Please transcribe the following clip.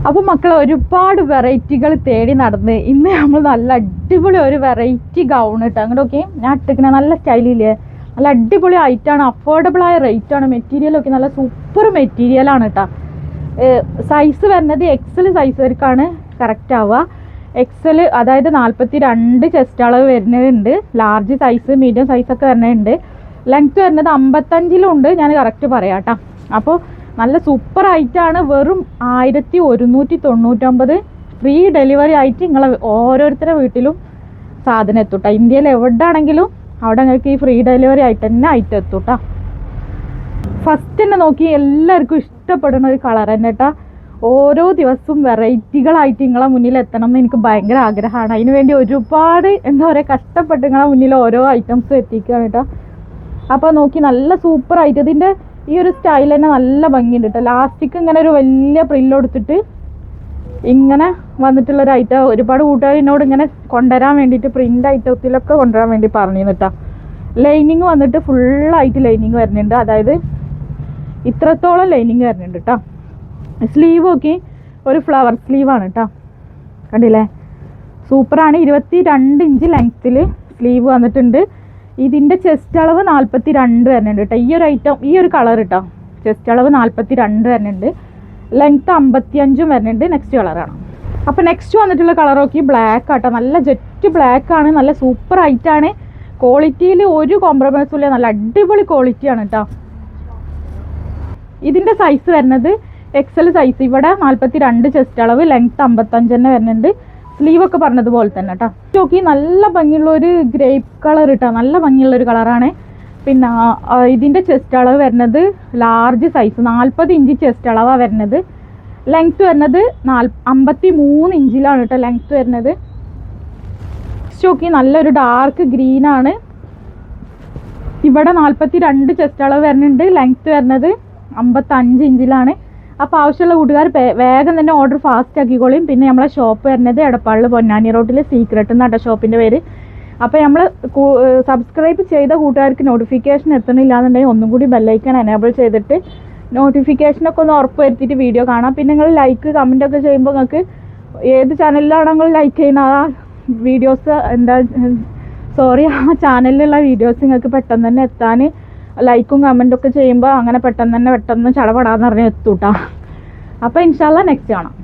അപ്പോൾ മക്കളെ ഒരുപാട് വെറൈറ്റികൾ തേടി നടന്ന് ഇന്ന് നമ്മൾ നല്ല അടിപൊളി ഒരു വെറൈറ്റി ഗൗൺ ഇട്ട് അങ്ങോട്ട് ഓക്കെ ഞാൻ ഇട്ടിരിക്കണ നല്ല സ്റ്റൈലില്ലേ, നല്ല അടിപൊളി ഐറ്റാണ്, അഫോർഡബിളായ റേറ്റാണ്, മെറ്റീരിയലൊക്കെ നല്ല സൂപ്പർ മെറ്റീരിയലാണ് കേട്ടോ. സൈസ് വരുന്നത് എക്സൽ സൈസുകാർക്കാണ് കറക്റ്റ് ആവുക. എക്സൽ അതായത് 42 ചെസ്റ്റ് അളവ് വരുന്നുണ്ട്, ലാർജ് സൈസ് മീഡിയം സൈസൊക്കെ വരുന്നുണ്ട്. ലെങ്ത്ത് വരുന്നത് 55 ഉണ്ട്, ഞാൻ കറക്റ്റ് പറയാം കേട്ടോ. അപ്പോൾ നല്ല സൂപ്പർ ആയിട്ടാണ്, വെറും 1199 ഫ്രീ ഡെലിവറി ആയിട്ട് നിങ്ങൾ ഓരോരുത്തരുടെ വീട്ടിലും സാധനം എത്തൂട്ടോ. ഇന്ത്യയിൽ എവിടെ ആണെങ്കിലും അവിടെ നിങ്ങൾക്ക് ഈ ഫ്രീ ഡെലിവറി ആയിട്ട് തന്നെ ആയിട്ട് എത്തൂട്ടോ. ഫസ്റ്റ് തന്നെ നോക്കി എല്ലാവർക്കും ഇഷ്ടപ്പെടുന്ന ഒരു കളർ തന്നെ കേട്ടോ. ഓരോ ദിവസവും വെറൈറ്റികളായിട്ട് നിങ്ങളെ മുന്നിൽ എത്തണം എന്ന് എനിക്ക് ഭയങ്കര ആഗ്രഹമാണ്. അതിന് വേണ്ടി ഒരുപാട് എന്താ പറയുക കഷ്ടപ്പെട്ട് നിങ്ങളെ മുന്നിൽ ഓരോ ഐറ്റംസും എത്തിക്കുകയാണ് കേട്ടോ. അപ്പോൾ നോക്കി നല്ല സൂപ്പറായിട്ട് ഇതിൻ്റെ ഈ ഒരു സ്റ്റൈൽ തന്നെ നല്ല ഭംഗിയുണ്ട് കേട്ടോ. ലാസ്റ്റിക്ക് ഇങ്ങനെ ഒരു വലിയ പ്രില്ല് കൊടുത്തിട്ട് ഇങ്ങനെ വന്നിട്ടുള്ളൊരു ഐറ്റം ഒരുപാട് കൂട്ടുകാർ എന്നോട് ഇങ്ങനെ കൊണ്ടുവരാൻ വേണ്ടിയിട്ട് പ്രിൻ്റ് ഐറ്റത്തിലൊക്കെ കൊണ്ടുവരാൻ വേണ്ടി പറഞ്ഞു കേട്ടോ. ലൈനിങ് വന്നിട്ട് ഫുള്ളായിട്ട് ലൈനിങ് വരുന്നുണ്ട്, അതായത് ഇത്രത്തോളം ലൈനിങ് വരുന്നുണ്ട് കേട്ടോ. സ്ലീവ് നോക്കി ഒരു ഫ്ലവർ സ്ലീവാണ് കേട്ടോ, കണ്ടില്ലേ സൂപ്പറാണ്. 22 ഇഞ്ച് ലെങ്ത്തിൽ സ്ലീവ് വന്നിട്ടുണ്ട്. ഇതിൻ്റെ ചെസ്റ്റ് അളവ് 42 വരുന്നുണ്ട് കേട്ടോ. ഈ ഒരു ഐറ്റം ഈ ഒരു കളർ കേട്ടോ, ചെസ്റ്റ് അളവ് 42 വരുന്നുണ്ട്, ലെങ്ത്ത് 55 വരുന്നുണ്ട്. നെക്സ്റ്റ് കളറാണ്. അപ്പോൾ നെക്സ്റ്റ് വന്നിട്ടുള്ള കളർ നോക്കി ബ്ലാക്ക് ആട്ടോ, നല്ല ജെറ്റ് ബ്ലാക്ക് ആണ്, നല്ല സൂപ്പർ ആയിട്ടാണ്. ക്വാളിറ്റിയിൽ ഒരു കോംപ്രമൈസും ഇല്ല, നല്ല അടിപൊളി ക്വാളിറ്റിയാണ് കേട്ടോ. ഇതിൻ്റെ സൈസ് വരുന്നത് എക്സൽ സൈസ്, ഇവിടെ 42 ചെസ്റ്റ് അളവ്, ലെങ്ത്ത് 55 തന്നെ വരുന്നുണ്ട്. സ്ലീവൊക്കെ പറഞ്ഞതുപോലെ തന്നെ കേട്ടോ. നോക്കി നല്ല ഭംഗിയുള്ള ഒരു ഗ്രേപ്പ് കളർ കേട്ടോ, നല്ല ഭംഗിയുള്ള ഒരു കളറാണ്. പിന്നെ ഇതിൻ്റെ ചെസ്റ്റ് അളവ് വരുന്നത് ലാർജ് സൈസ് 40 ഇഞ്ച് ചെസ്റ്റ് അളവാണ് വരുന്നത്. ലെങ്ത്ത് വരുന്നത് 53 ഇഞ്ചിലാണ് കേട്ടോ ലെങ്ത്ത് വരുന്നത്. നോക്കി നല്ലൊരു ഡാർക്ക് ഗ്രീനാണ്. ഇവിടെ 42 ചെസ്റ്റ് അളവ് വരുന്നുണ്ട്, ലെങ്ത്ത് വരുന്നത് 55 ഇഞ്ചിലാണ്. അപ്പോൾ ആവശ്യമുള്ള കൂട്ടുകാർ വേഗം തന്നെ ഓർഡർ ഫാസ്റ്റ് ആക്കിക്കോളിയും. പിന്നെ നമ്മളെ ഷോപ്പ് വരുന്നത് എടപ്പാളിൽ പൊന്നാനി റോഡിൽ സീക്രട്ട് എന്നാണ് ഷോപ്പിൻ്റെ പേര്. അപ്പോൾ നമ്മൾ സബ്സ്ക്രൈബ് ചെയ്ത കൂട്ടുകാർക്ക് നോട്ടിഫിക്കേഷൻ എത്തണില്ല എന്നുണ്ടെങ്കിൽ ഒന്നും കൂടി ബെല്ലൈക്കൺ എനേബിൾ ചെയ്തിട്ട് നോട്ടിഫിക്കേഷനൊക്കെ ഒന്ന് ഉറപ്പ് വരുത്തിയിട്ട് വീഡിയോ കാണാം. പിന്നെ നിങ്ങൾ ലൈക്ക് കമൻ്റ് ഒക്കെ ചെയ്യുമ്പോൾ നിങ്ങൾക്ക് ഏത് ചാനലിലാണോ നിങ്ങൾ ലൈക്ക് ചെയ്യുന്ന ആ വീഡിയോസ് ആ ചാനലിലുള്ള വീഡിയോസ് നിങ്ങൾക്ക് പെട്ടെന്ന് തന്നെ എത്താൻ ലൈക്കും കമൻറ്റൊക്കെ ചെയ്യുമ്പോൾ അങ്ങനെ പെട്ടെന്ന് ചടപടാന്ന് പറഞ്ഞ് എത്തൂട്ടാ. അപ്പോൾ ഇൻഷാല്ലാ നെക്സ്റ്റ് കാണാം.